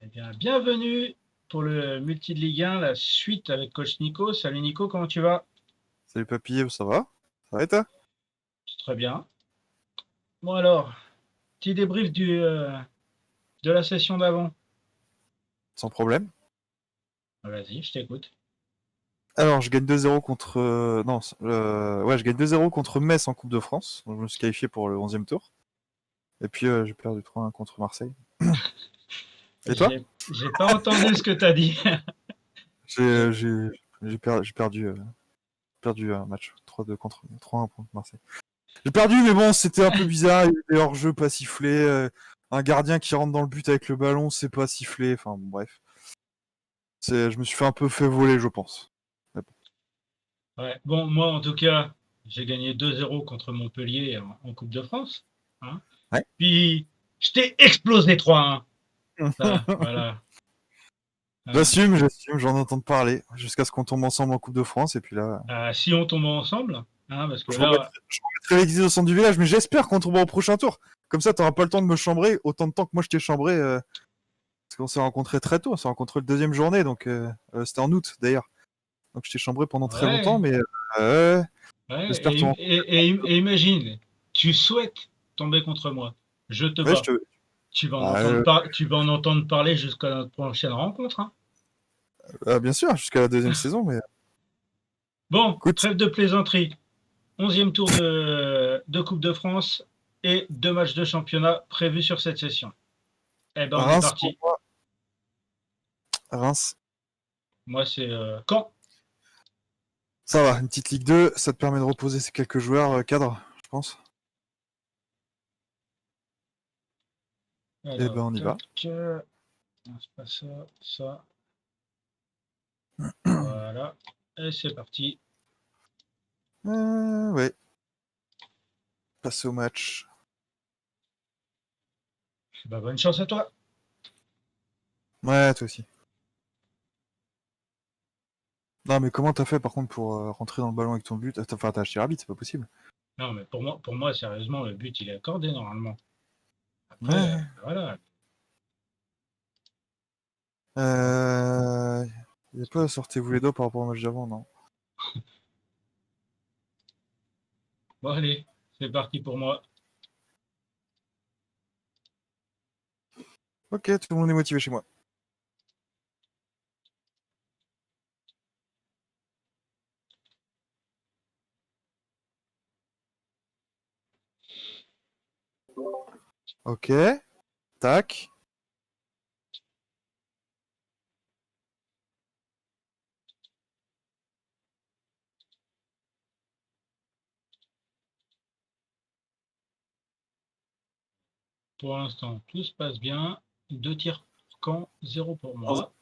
Eh bien, bienvenue pour le Multi de Ligue 1, la suite avec coach Nico. Salut Nico, comment tu vas? Salut papy, ça va? Ça va et toi? Très bien. Bon alors, petit débrief de la session d'avant. Sans problème. Vas-y, je t'écoute. Alors, je gagne 2-0 contre... non, ouais, je gagne 2-0 contre Metz en Coupe de France. Donc, je me suis qualifié pour le 11e tour. Et puis, j'ai perdu 3-1 contre Marseille. Et toi? J'ai pas entendu ce que tu as dit. J'ai j'ai- j'ai perdu un match 3-2 contre 3-1 contre Marseille. J'ai perdu, mais bon, c'était un peu bizarre. Il y a des hors-jeu pas sifflés. Un gardien qui rentre dans le but avec le ballon, c'est pas sifflé. Enfin, bon, bref. Je me suis un peu fait voler, je pense. Mais bon. Ouais. Bon, moi en tout cas, j'ai gagné 2-0 contre Montpellier en Coupe de France, hein. Ouais. Puis, je t'ai explosé 3-1. Ça, voilà. Hein. J'assume, j'en entends parler, jusqu'à ce qu'on tombe ensemble en Coupe de France, et puis là, Si on tombe ensemble, hein, parce que je là, remettrai l'église au centre du village, mais j'espère qu'on tombera au prochain tour. Comme ça, t'auras pas le temps de me chambrer, autant de temps que moi je t'ai chambré, parce qu'on s'est rencontrés très tôt, on s'est rencontrés le deuxième journée, donc c'était en août d'ailleurs. Donc je t'ai chambré pendant très longtemps, ouais. mais Ouais, j'espère te rencontrer. et imagine, tu souhaites tomber contre moi. Je te Ouais, bats. bah, Tu vas en entendre parler jusqu'à notre prochaine rencontre, hein. bien sûr, jusqu'à la deuxième saison, mais Bon, écoute, trêve de plaisanterie. 11e tour de Coupe de France et 2 matchs de championnat prévus sur cette session. Eh ben, on est Reims pour parti. moi, Reims, Moi, c'est Caen. ça va, une petite Ligue 2, ça te permet de reposer ces quelques joueurs cadres, je pense. Et Alors, ben on y tac. va. Non, c'est pas ça, ça. Voilà. Et c'est parti. Ouais, passer au match. Bah, bonne chance à toi. Ouais, toi aussi. Non, mais comment t'as fait par contre pour rentrer dans le ballon avec ton but? Enfin, t'as acheté Rabbit, c'est pas possible. Non, mais pour moi, sérieusement, le but, il est accordé normalement. Après, Ouais. voilà. Y a pas sortez-vous les doigts par rapport au match d'avant, non? Bon, allez, c'est parti pour moi. Ok, tout le monde est motivé chez moi. Ok, tac. Pour l'instant, tout se passe bien. 2 tirs Caen, 0 pour moi.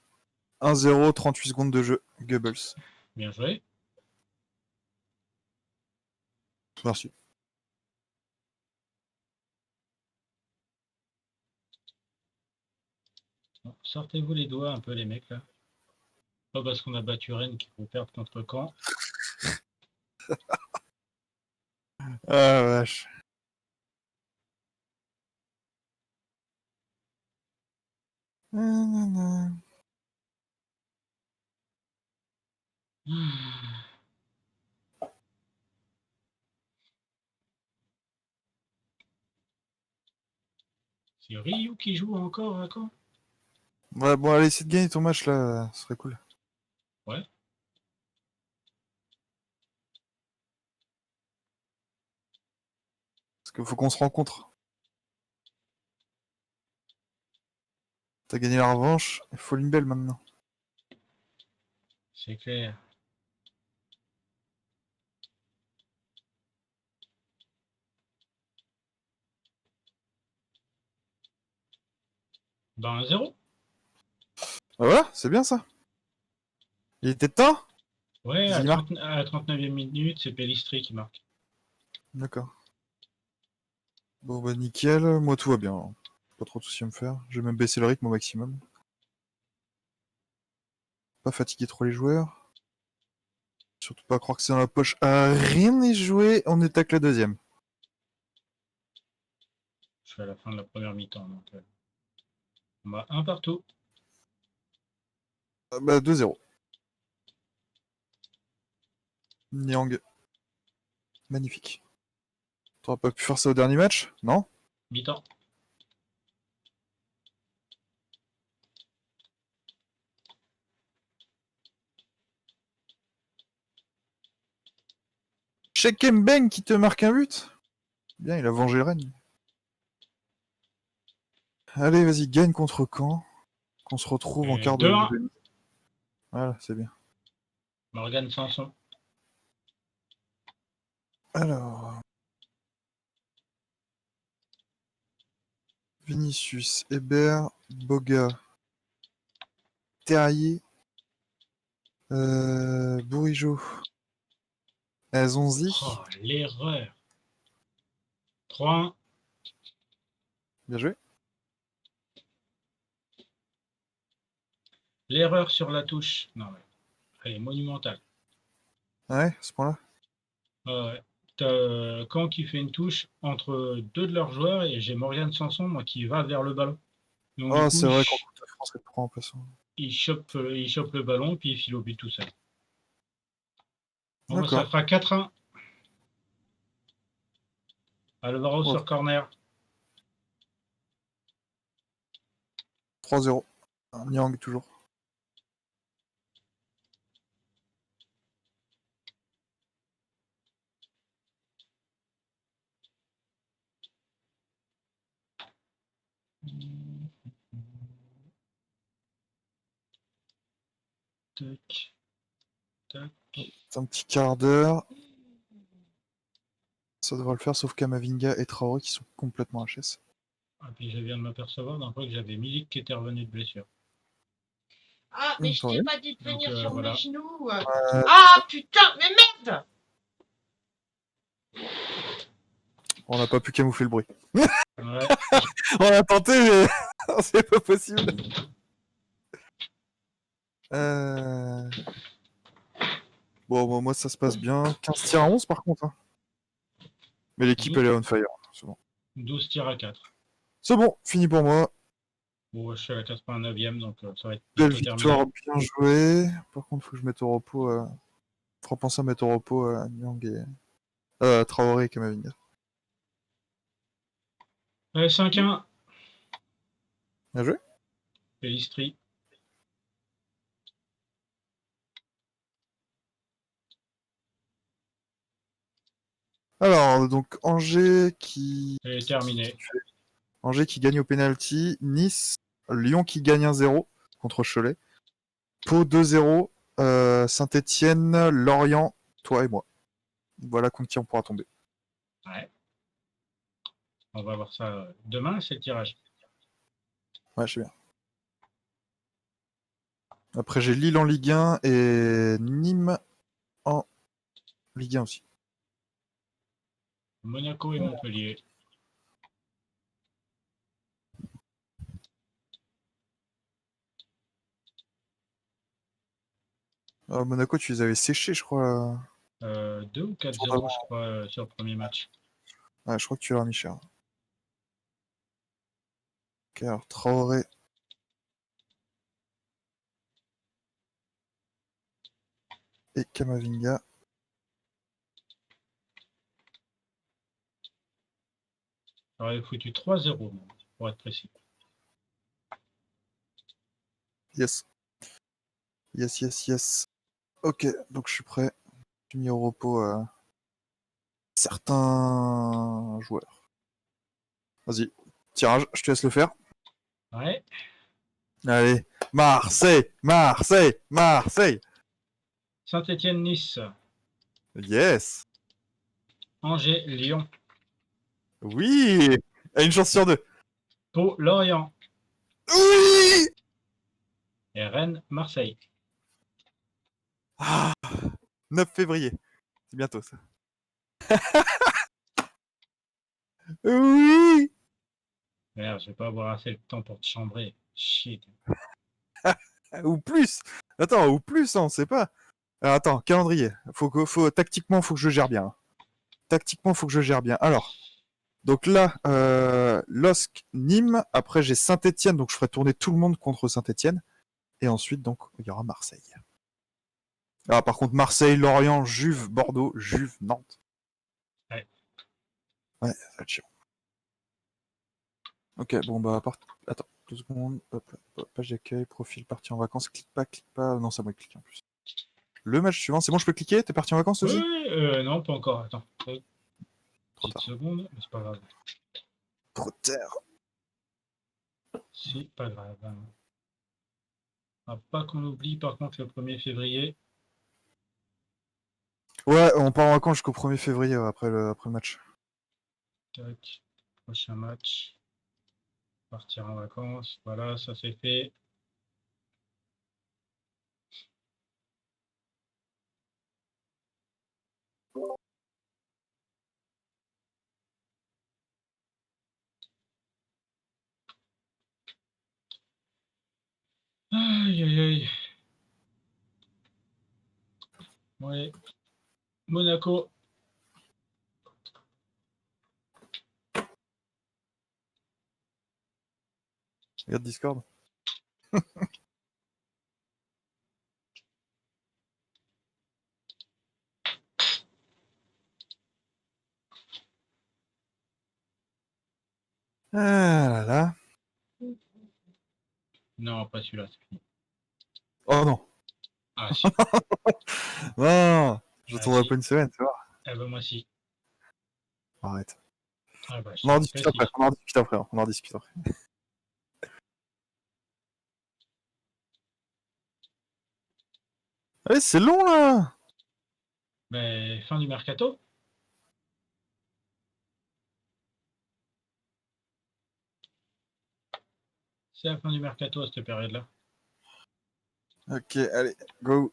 1-0, 38 secondes de jeu. Goebbels. Bien joué. Merci. Bon, sortez-vous les doigts un peu, les mecs, là. Pas parce qu'on a battu Rennes qu'il faut perdre contre Caen. Ah vache. C'est Ryu qui joue encore à Caen? Ouais, bon, allez, essaie de gagner ton match là, ce serait cool. Ouais. Parce qu'il faut qu'on se rencontre. T'as gagné la revanche, il faut une belle maintenant. C'est clair. Ben, 0. Ah voilà, c'est bien ça. Il était temps? Ouais, Il marque. à 39e minute, c'est Pellistri qui marque. D'accord. Bon bah nickel, moi tout va bien. Pas trop de soucis à me faire. Je vais même baisser le rythme au maximum. Pas fatiguer trop les joueurs. Surtout pas croire que c'est dans la poche. Rien n'est joué, on attaque la deuxième. Je suis à la fin de la première mi-temps, donc on va un partout. Bah, 2-0. Nyang. Magnifique. T'aurais pas pu faire ça au dernier match? Non? Mi-temps. Shekembeng qui te marque un but? Bien, il a vengé le règne. Allez, vas-y, gagne contre Caen. Qu'on se retrouve en quart de 2-1. demi. Voilà, c'est bien. Morgan Sanson. Alors. Vinicius, Hébert, Boga, Terrier, Bourigeau, Zonzi. Oh, l'erreur. 3-1. Bien joué. L'erreur sur la touche. Non, mais elle est monumentale. Ouais, à ce point-là. Ouais. T'as Caen qui fait une touche entre deux de leurs joueurs et j'ai Morgan Sanson, moi, qui va vers le ballon. Donc, du Oh, coup, c'est vrai qu'en Coupe de France, elle prend en passant. il chope le ballon puis il file au but tout seul. Bon, bah, ça D'accord. fera 4-1. Alvaro Oh, sur corner. 3-0. Nyang toujours. Tac, tac. C'est un petit quart d'heure. Ça devrait le faire, sauf Kamavinga et Traoré qui sont complètement HS. Et puis je viens de m'apercevoir d'un coup que j'avais Milik qui était revenu de blessure. Ah, mais je t'ai pas dit de Donc, venir sur voilà. mes genoux. Ah, putain, mais merde! On n'a pas pu camoufler le bruit. Ouais. On a tenté, mais c'est pas possible. Bon, moi ça se passe bien. 15 tirs à 11 par contre. Hein. Mais l'équipe elle est on fire. C'est bon. 12 tirs à 4. C'est bon, fini pour moi. Bon, je suis à la 89e, donc ça va être Belle bientôt victoire, terminé. bien jouée. Par contre, faut que je mette au repos. Faut penser à mettre au repos Nyang et Traoré et Kamavinga. Ouais, 5-1. Bien joué. Pellistri. Alors, donc Angers qui. C'est terminé. Angers qui gagne au penalty. Nice, Lyon qui gagne 1-0 contre Cholet. Pau 2-0. Saint-Etienne, Lorient, toi et moi. Voilà contre qui on pourra tomber. Ouais. On va voir ça demain, c'est le tirage. Ouais, je sais bien. Après, j'ai Lille en Ligue 1 et Nîmes en Ligue 1 aussi. Monaco et Montpellier. Monaco, tu les avais séchés, je crois. 2 ou 4-0, je crois, sur le premier match. Ouais, je crois que tu l'as mis cher. Ok, alors Traoré. Et Kamavinga. J'aurais foutu 3-0, pour être précis. Yes. Yes. Ok, donc je suis prêt. J'ai mis au repos certains joueurs. Vas-y, tirage, je te laisse le faire. Ouais. Allez, Marseille. Saint-Etienne-Nice. Yes. Angers-Lyon. Oui. À une chance sur deux. Pau-Lorient. Oui. Et Rennes-Marseille. 9 février. C'est bientôt ça. Oui. Merde, je vais pas avoir assez de temps pour te chambrer. Shit. Ou plus. Attends, ou plus, on sait pas. Alors, attends, calendrier. Tactiquement, faut que je gère bien. Alors, donc là, LOSC, Nîmes. Après, j'ai Saint-Etienne, donc je ferai tourner tout le monde contre Saint-Etienne. Et ensuite, donc, il y aura Marseille. Ah, par contre, Marseille, Lorient, Juve, Bordeaux, Juve, Nantes. Ouais. Ouais, ça va être chiant. Ok, bon, bah, attends, 2 secondes. Hop, page d'accueil, profil, parti en vacances. Clique pas. Non, c'est moi qui clique en plus. Le match suivant, c'est bon, je peux cliquer? T'es parti en vacances Oui, aussi? non, pas encore. Attends. Trop Petite tard. seconde, mais c'est pas grave. Trop tard. C'est pas grave. Pas qu'on oublie par contre le 1er février. Ouais, on part en vacances jusqu'au 1er février, après le match. Tac. Prochain match. Partir en vacances. Voilà, ça c'est fait. Aïe aïe aïe. Ouais. Monaco. Regarde Discord. Ah là là. Non, pas celui-là. Oh non. Ah si. Non, Ah j'attendrai si. pas une semaine, tu vois. Eh ben moi si. Arrête. Ah bah je On en savais pas discute si. après, on en discute après, on en discute après. Allez, c'est long là. Mais fin du mercato. C'est la fin du mercato à cette période-là. Ok, allez, go.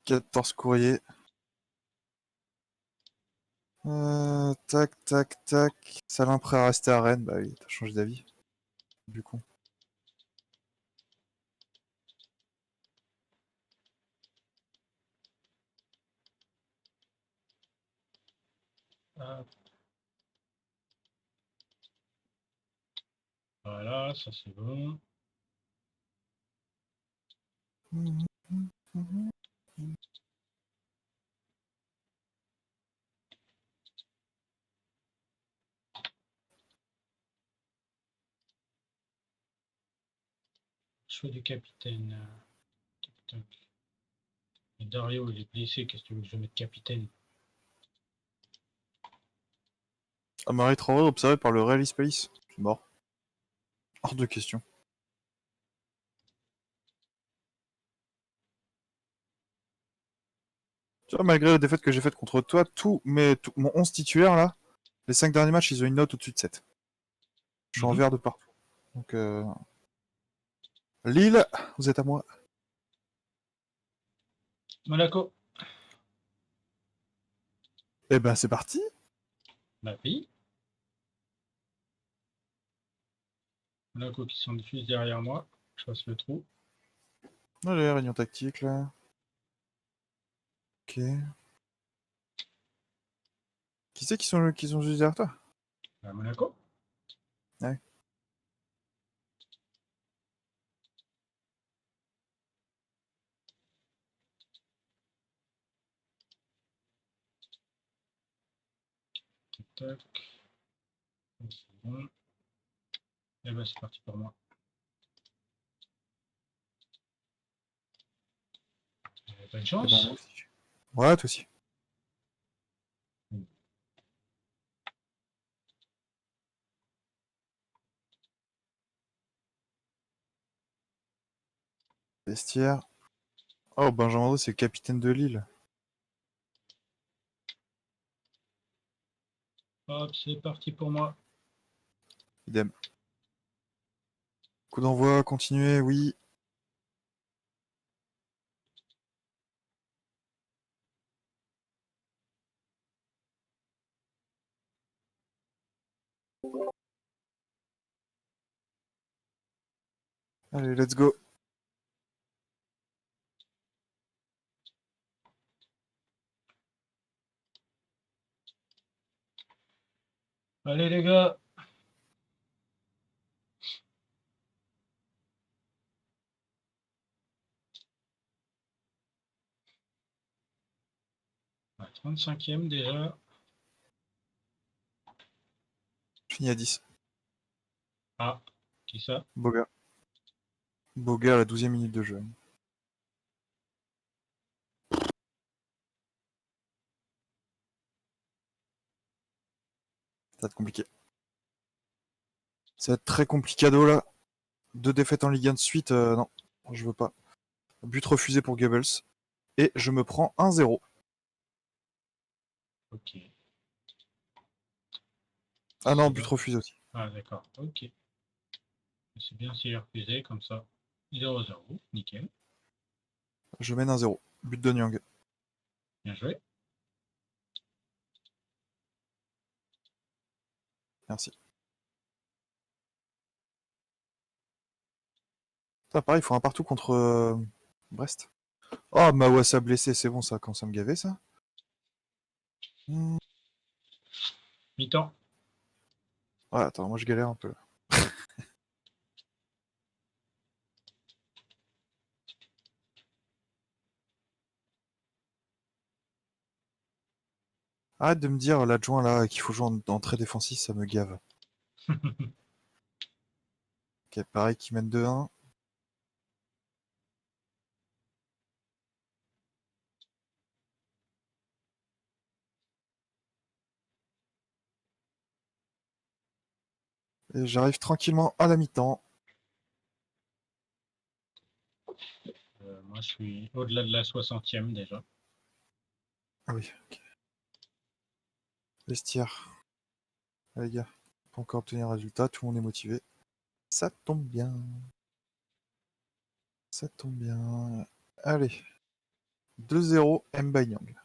14 courriers. Tac. Salin prêt à rester à Rennes. Bah oui, t'as changé d'avis. Du coup. Hop. Voilà, ça c'est bon. Choix du capitaine. Tac, tac. Et Dario, il est blessé. Qu'est-ce que tu veux que je mette capitaine? Amari Traoré observé par le Real Space. C'est mort. Hors de question. Tu vois, malgré la défaite que j'ai faite contre toi, mon 11 titulaire là, les 5 derniers matchs, ils ont une note au-dessus de 7. Je suis en vert de partout. Donc, Lille, vous êtes à moi. Monaco. Eh ben, c'est parti. Bah oui. Monaco qui sont juste derrière moi. Je fasse le trou. Allez, réunion tactique là. Ok. Qui c'est qui sont juste derrière toi? Bah, Monaco. Ouais. Tac, tac. C'est bon. Et bah c'est parti pour moi. Bonne Eh ben, chance. moi aussi. Ouais, toi aussi. Vestiaire. Oh, Benjamin André, c'est le capitaine de Lille. Hop, c'est parti pour moi. Idem. Coup d'envoi, continuez, oui. Allez, let's go. Allez les gars. 35e déjà. Je finis à 10. Ah, qui ça? Boga. Boga à la 12e minute de jeu. Ça va être compliqué. Ça va être très complicado là. 2 défaites en Ligue 1 de suite, non, je veux pas. But refusé pour Goebbels. Et je me prends 1-0. Ok. Ah non, C'est but bon. refusé aussi. Ah, d'accord. Ok. C'est bien s'il est refusé, comme ça. 0-0. Nickel. Je mène 1-0. But de Nyang. Bien joué. Merci. Ça, pareil, il faut un partout contre Brest. Oh, Mawassa blessé, c'est bon, ça commence à me gaver, ça. Mi-temps. Ouais, attends, moi je galère un peu. Arrête de me dire, l'adjoint là, qu'il faut jouer en très défensif, ça me gave. Ok, pareil, qui mène 2-1. Et j'arrive tranquillement à la mi-temps. Moi, je suis au-delà de la 60e déjà. Ah oui, ok. Vestiaire. Ah, les gars, pas encore obtenir un résultat, tout le monde est motivé. Ça tombe bien. Ça tombe bien. Allez. 2-0, Mbayang.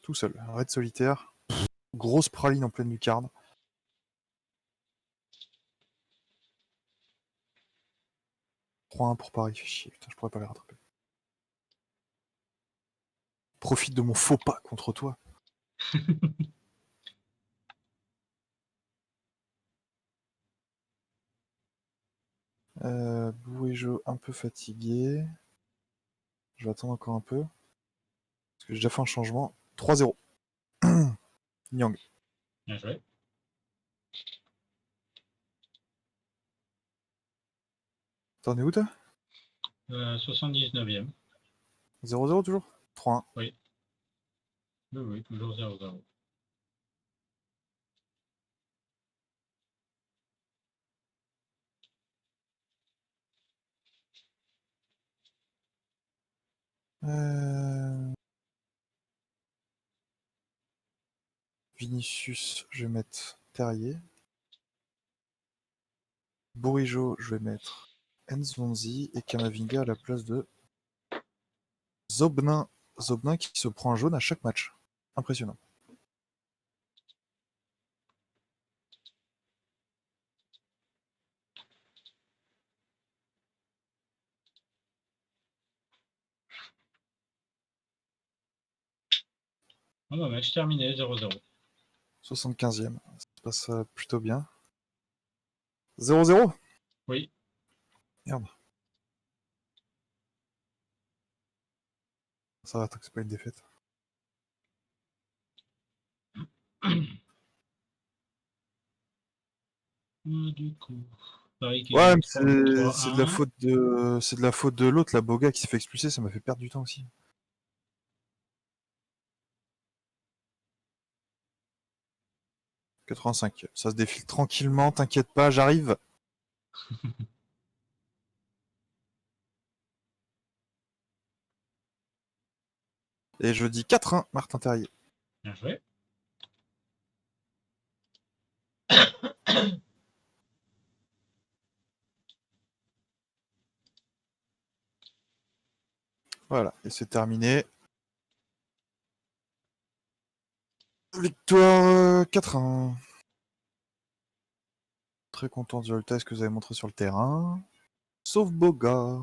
Tout seul. Raid solitaire. Grosse praline en pleine lucarne. 3-1 pour Paris. Fait chier, putain, je pourrais pas les rattraper. Profite de mon faux pas contre toi. Bourigeau un peu fatigué. Je vais attendre encore un peu. Parce que j'ai déjà fait un changement. 3-0. Nyang. Bien joué. T'en es où toi? 79e. 0-0 toujours? 3-1. Oui. Oui, oui, toujours 0-0. Vinicius, je vais mettre Terrier. Bourigeau, je vais mettre Enzonzi et Kamavinga à la place de Zobnin. Zobnin qui se prend un jaune à chaque match. Impressionnant. Ah bah, match terminé, 0-0. 75e. Ça se passe plutôt bien. 0-0. Oui. Merde. Ça va, tant que c'est pas une défaite. Du coup, Paris qui Ouais, gagne mais 3-1. c'est de la faute de l'autre, la Boga qui s'est fait expulser, ça m'a fait perdre du temps aussi. 85. Ça se défile tranquillement, t'inquiète pas, j'arrive. Et je dis 4-1, Martin Terrier. Bien joué. Voilà, et c'est terminé. Victoire 4-1. Très content du résultat, ce que vous avez montré sur le terrain. Sauf Boga.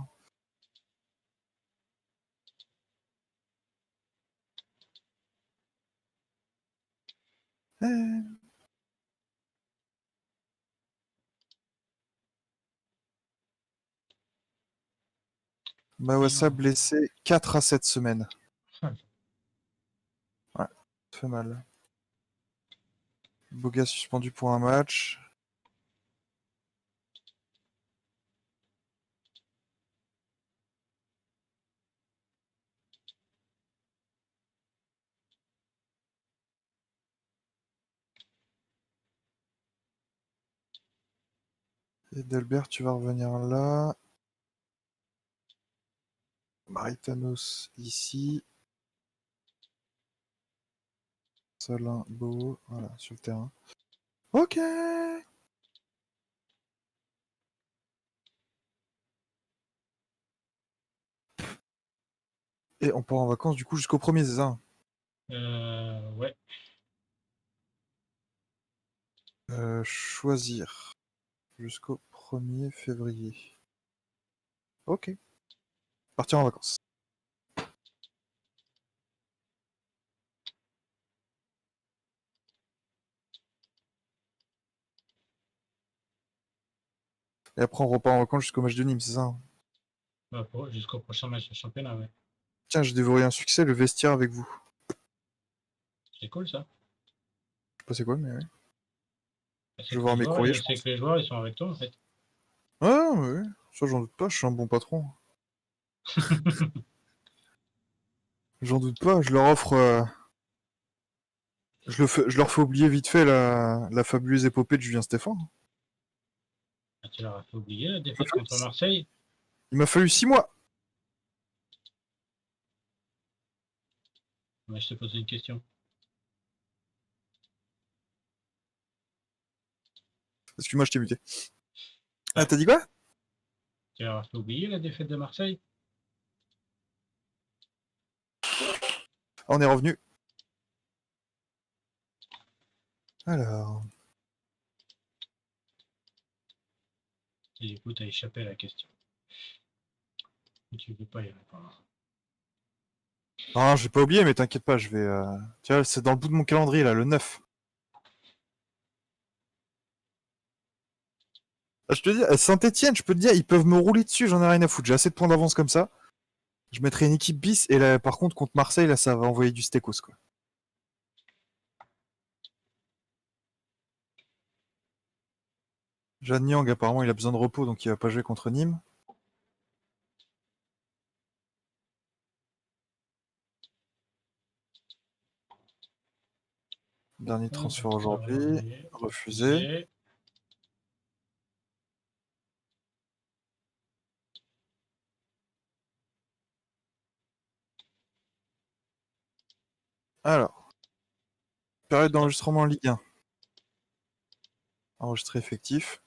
Eh. Mawassa blessé 4 à 7 semaines. Ça fait mal. Boga suspendu pour un match. Et Delbert, tu vas revenir là. Maritanos ici. Solin, Beau, voilà, sur le terrain. Ok. Et on part en vacances du coup jusqu'au 1er, c'est ça? Ouais. Choisir jusqu'au 1er février. Ok. Partir en vacances. Et après on repart en vacances jusqu'au match de Nîmes, c'est ça? Bah, jusqu'au prochain match de championnat, ouais. Tiens, j'ai dévoré un succès, le vestiaire avec vous. C'est cool ça. Je sais pas c'est quoi, mais ouais. C'est Je vais que voir les mes joueurs, courriers, je c'est pense. que les joueurs, ils sont avec toi en fait. Ah, ouais. Ça, j'en doute pas, je suis un bon patron. J'en doute pas, je leur offre. Je leur fais oublier vite fait la fabuleuse épopée de Julien Stéphan. Ah, tu leur as fait oublier la Il m'a défaite fallu, contre Marseille. il m'a fallu 6 mois. Mais je te posais une question. Excuse-moi, je t'ai muté. Ah, Ah, t'as dit quoi? tu leur as fait oublier la défaite de Marseille. Ah, on est revenu. Alors. Et du coup, t'as échappé à la question. Tu veux pas y répondre. Ah, j'ai pas oublié, mais t'inquiète pas, je vais. Tu vois, c'est dans le bout de mon calendrier, là, le 9. Ah, je te dis, Saint-Etienne, je peux te dire, ils peuvent me rouler dessus, j'en ai rien à foutre. J'ai assez de points d'avance comme ça. Je mettrai une équipe bis, et là, par contre, contre Marseille, là, ça va envoyer du stécos, quoi. Jeanne Yang, apparemment, il a besoin de repos, donc il va pas jouer contre Nîmes. Dernier transfert aujourd'hui. Refusé. Refusé. Alors, période d'enregistrement en Ligue 1. Enregistré effectif.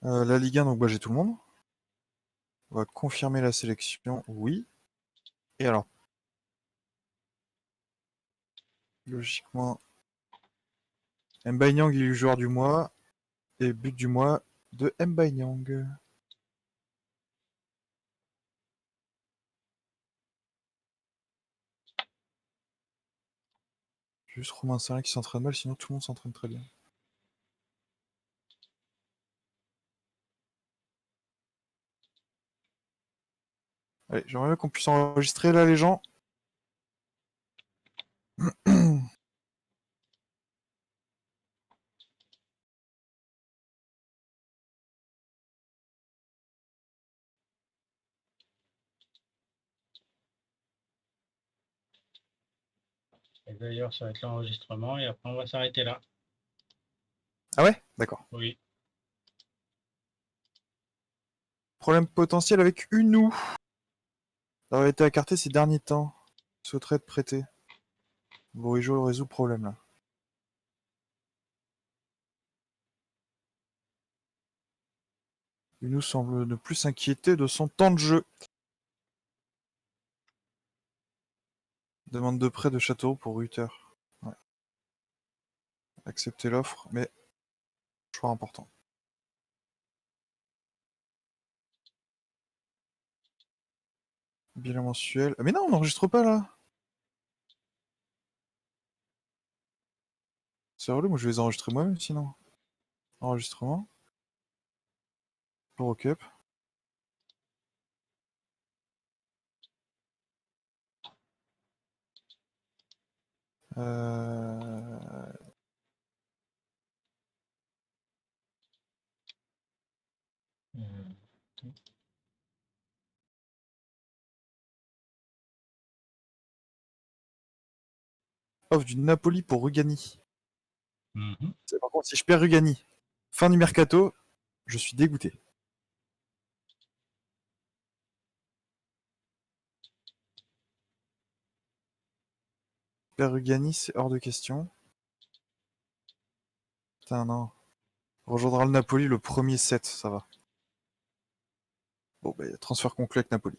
La Ligue 1, donc bah, j'ai tout le monde. On va confirmer la sélection, oui. Et alors, logiquement, M'Baye Niang, il est le joueur du mois. Et but du mois de M'Baye Niang. Juste Romain Sarin qui s'entraîne mal, sinon tout le monde s'entraîne très bien. Allez, j'aimerais bien qu'on puisse enregistrer là, les gens. Et d'ailleurs, ça va être l'enregistrement et après, on va s'arrêter là. Ah ouais? D'accord. Oui. Problème potentiel avec Unou. Ça aurait été écarté ces derniers temps. Souhaiterait être prêté. Bourigeau résout le problème là. Unou semble ne plus s'inquiéter de son temps de jeu. Demande de prêt de Châteauroux pour Ruther. Ouais. Accepter l'offre, mais choix important. Bilan mensuel. Ah, mais non, on n'enregistre pas là. C'est relou, moi je vais les enregistrer moi-même sinon. Enregistrement. Eurocup. Euh, Euh, Offre du Napoli pour Rugani. mhm. Par contre, si je perds Rugani, fin du mercato, je suis dégoûté. Rugani, c'est hors de question. Putain, non. Rejoindra le Napoli le premier set, ça va. Bon, bah, transfert conclu avec Napoli.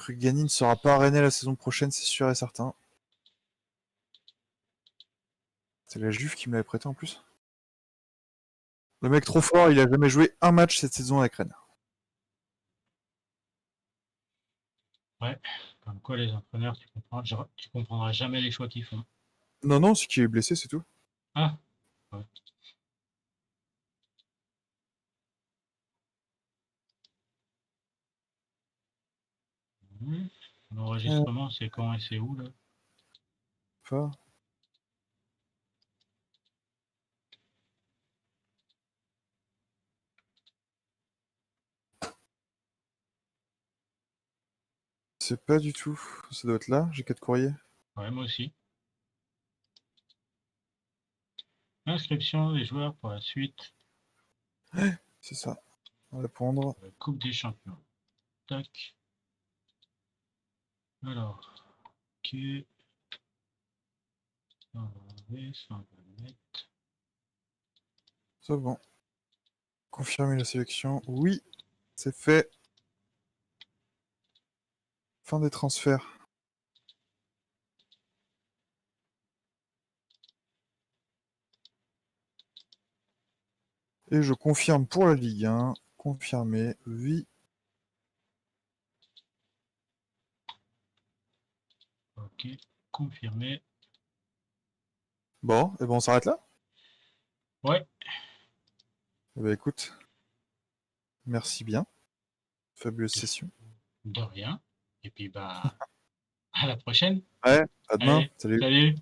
Rugani ne sera pas Rennes la saison prochaine, c'est sûr et certain. C'est la Juve qui me l'avait prêté en plus. Le mec trop fort, il a jamais joué un match cette saison avec Rennes. Ouais, comme quoi les entraîneurs, tu comprendras jamais les choix qu'ils font. Non, non, c'est qu'il est blessé, c'est tout. Ah, ouais. L'enregistrement, c'est quand et c'est où, là? Pas. C'est pas du tout. Ça doit être là, j'ai 4 courriers. Ouais, moi aussi. Inscription des joueurs pour la suite. C'est ça. On va répondre. Coupe des champions. Tac. Alors, ok. Ça, on va enlever, ça, on va le mettre. C'est bon. Confirmer la sélection. Oui, c'est fait. Fin des transferts. Et je confirme pour la Ligue 1. Confirmé. Oui. Ok, confirmé. Bon, et ben on s'arrête là. Ouais, Eh ben écoute, merci bien. Fabuleuse session. de rien. Et puis, bah, à la prochaine. Ouais, à demain. Allez, Salut. salut.